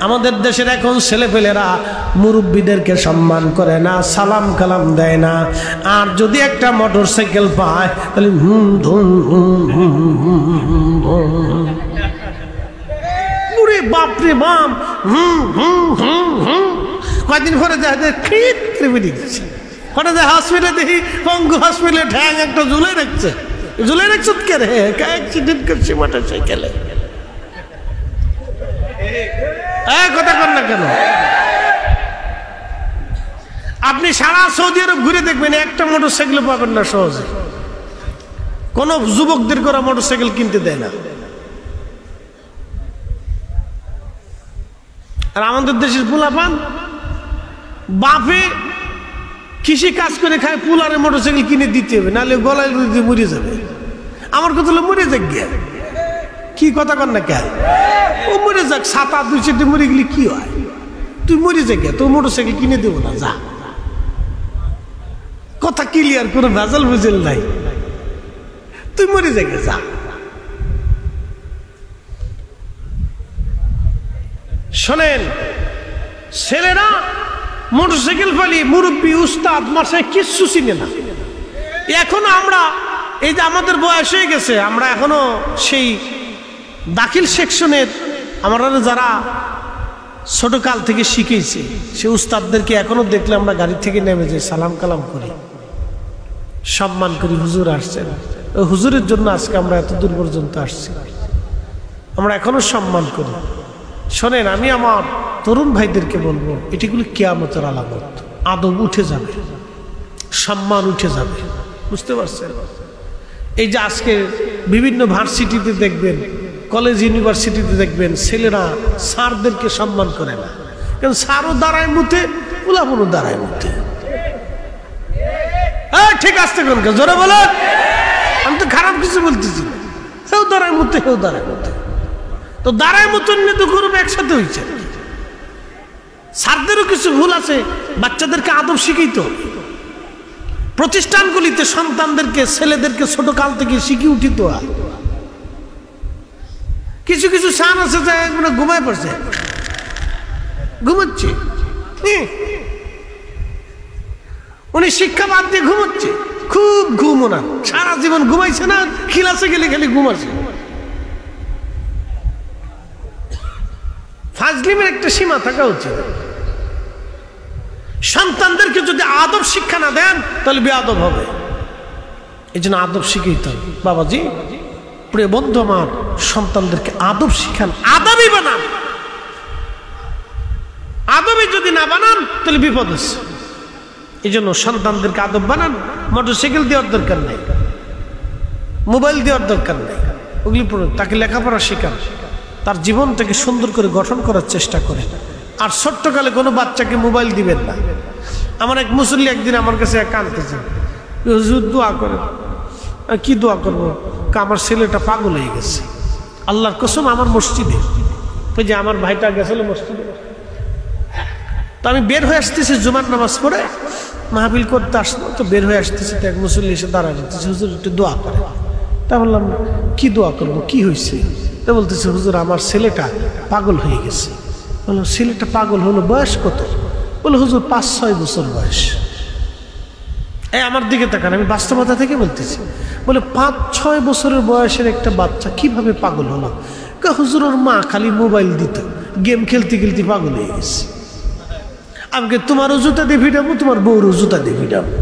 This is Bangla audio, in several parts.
আমাদের দেশের এখন ছেলেপেলেরা মুরব্বীদেরকে সম্মান করে না, সালাম কালাম দেয় না। আর যদি একটা মোটরসাইকেল পায় তাহলে বাপরে বাপ, কয়েকদিন পরে হসপিটালে দেখি পঙ্গু হসপিটালে ঠ্যাং একটা ঝুলে রাখছে। ঝুলে রাখছে কে রে? অ্যাক্সিডেন্ট করছে মোটরসাইকেলে। কথা কর না কেন? আপনি সারা সৌদি আরব ঘুরে দেখবেন একটা মোটরসাইকেল পাবেন না সহজে। কোন যুবকদের করা মোটরসাইকেল কিনতে দেয় না। আর আমাদের দেশের পোলাপান বাপে কৃষি কাজ করে খায়, পুলারে মোটরসাইকেল কিনে দিতে হবে, নাহলে গলায় দিয়ে মরে যাবে। আমার কথা হলো মরে যাক গিয়া, কি কথা কর না কেন? ও মরে যাক, 7-8 2 মরে গেলে কি হয়? তুই মরে যাক গিয়া, তোর মোটরসাইকেল কিনে দেবো না, যা। কথা ক্লিয়ার, কোনো ভেজাল ভেজাল নাই। তুই মরে যাক, যা। শোনেন, ছেলেরা মোটরসাইকেল পালিয়ে মুরব্বী উস্তাদ মাসায় কিচ্ছু চিনে না। এখনো আমরা এই যে আমাদের বয়স হয়ে গেছে, আমরা এখনো সেই দাখিল সেকশনের আমরা যারা ছোটকাল থেকে শিখেছি সে উস্তাদদেরকে এখনো দেখলে আমরা গাড়ি থেকে নেমে যাই, সালাম কালাম করি, সম্মান করি। হুজুর আসছেন, ওই হুজুরের জন্য আজকে আমরা এত দূর পর্যন্ত আসছি, আমরা এখনো সম্মান করি। শোনেন, আমি আমার তরুণ ভাইদেরকে বলবো, এটিগুলো কিয়ামতের আলামত। আদব উঠে যাবে, সম্মান উঠে যাবে, বুঝতে পারছেন? এই যে আজকে বিভিন্ন ভার্সিটিতে দেখবেন, কলেজ ইউনিভার্সিটিতে দেখবেন ছেলেরা স্যারদেরকে সম্মান করে না, কারণ স্যারও দাঁড়ায় মুতে, পোলাপনও দাঁড়ায় মুতে। ঠিক আসতে কোন জোরে বলো, আমি তো খারাপ কিছু বলতেছি না। সেও দাঁড়ায় মুতে, সেও দাঁড়ায় মুতে, তো দাঁড়ায় মতন তো গরুব একসাথে হয়েছে। স্যারদেরও কিছু ভুল আছে, বাচ্চাদেরকে আদব শিখিত। প্রতিষ্ঠানগুলিতে সন্তানদেরকে, ছেলেদেরকে ছোট কাল থেকে শিখি উঠিত। কিছু কিছু স্যার আছে যে ঘুমায় পড়ছে, ঘুমাচ্ছে, উনি শিক্ষা বাদ দিয়ে ঘুমাচ্ছে, খুব ঘুম ওনার, সারা জীবন ঘুমাইছে না, ক্লাসে গেলে খালি ঘুমাচ্ছে। ফাজলিমের একটা সীমা থাকা উচিত। সন্তানদেরকে যদি আদব শিক্ষা না দেন তাহলে বেআদব হবে। এই জন্য আদব শিখাইতে হবে। বাবাজি, প্রিয় বন্ধু আমার, সন্তানদেরকে আদব শিখান, আদবই বানান। আদবই যদি না বানান তাহলে বিপদ আছে। এই জন্য সন্তানদেরকে আদব বানান। মোটরসাইকেল দেওয়ার দরকার নেই, মোবাইল দেওয়ার দরকার নেই, ওগুলি পড়ুন। তাকে লেখাপড়া শেখান, তার জীবনটাকে সুন্দর করে গঠন করার চেষ্টা করেন। আর ছোট্টকালে কোনো বাচ্চাকে মোবাইল দিবেন না। আমার এক মুসল্লি একদিন আমার কাছে কাঁদতেছে, হুজুর দোয়া করেন। কি দোয়া করবো? আমার ছেলেটা পাগল হয়ে গেছে। আল্লাহর কসম, আমার মসজিদে, ওই যে আমার ভাইটা গেছিল মসজিদে, তো আমি বের হয়ে আসতেছি জুমার নামাজ পড়ে, মাহফিল করতে আসলো, তো বের হয়ে আসতেছি, তো এক মুসল্লি এসে দাঁড়ায় বলতেছে, হুজুর একটু দোয়া করে। তা বললাম, কি দোয়া করবো, কি হয়েছে? তো বলতেছে, হুজুর আমার ছেলেটা পাগল হয়ে গেছে। বললাম, ছেলেটা পাগল হলো, বয়স কত? বলে, হুজুর 5-6 বছর বয়স। এই আমার দিকে তাকান, আমি বাস্তবতা থেকে বলতেছি। বলে, 5-6 বছরের বয়সের একটা বাচ্চা কিভাবে পাগল হলো? হুজুর ওর মা খালি মোবাইল দিত, গেম খেলতে খেলতে পাগল হয়ে গেছে। আমাকে তোমারও জুতা দিয়ে ভিড়াবো, তোমার বউরও জুতা দিয়ে ভিড়াবো।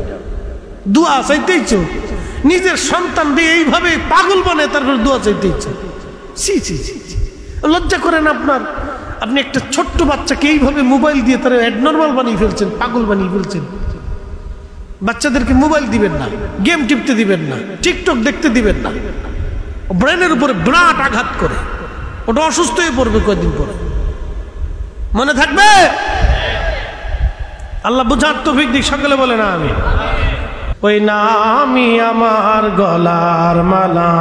দোয়া চাইতেইছ, নিজের সন্তান দিয়ে এইভাবে পাগল বানে, তারপর দোয়া চাইতেইছ। ছি ছি ছি, লজ্জা করেন আপনার। আপনি একটা ছোট্ট বাচ্চাকে এইভাবে মোবাইল দিয়ে তারা অ্যাডনর্মাল বানিয়ে ফেলছেন, পাগল বানিয়ে ফেলছেন। বাচ্চাদেরকে মোবাইল দিবেন না, গেম টিপতে দিবেন না, টিকটক দেখতে দিবেন না। ব্রেনের উপরে বিরাট আঘাত করে, ওটা অসুস্থ হয়ে পড়বে কয়েকদিন পরে। মনে থাকবে? আল্লাহ বুঝার তৌফিক দিক, সকলে বলে না আমি। ওই নামই আমার গলার মালা,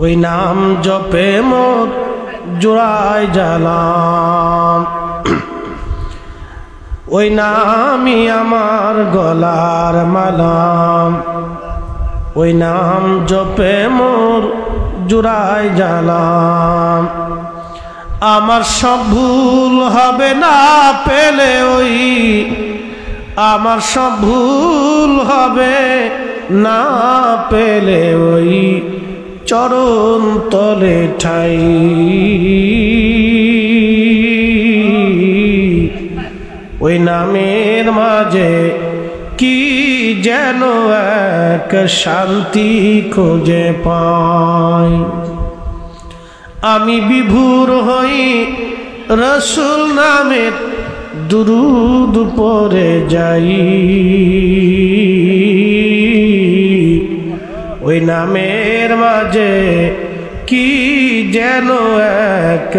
ওই নাম জপে মোর জোড়ায় জালাম, ওই নামই আমার গলার মালা, ওই নাম জপে মোর জোড়ায় জালাম। আমার সব ভুল হবে না পেলে ওই, আমার সব ভুল হবে না পেলে ওই চরণ তলে ঠাই। ওই নামের মাঝে কি যেন এক শান্তি খুঁজে পাই। আমি বিভোর হই রসুল নামের দুরুদ পড়ে যাই। ওই নামের মাঝে কি যেন এক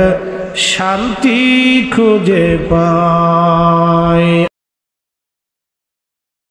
শান্তি খুঁজে পাই।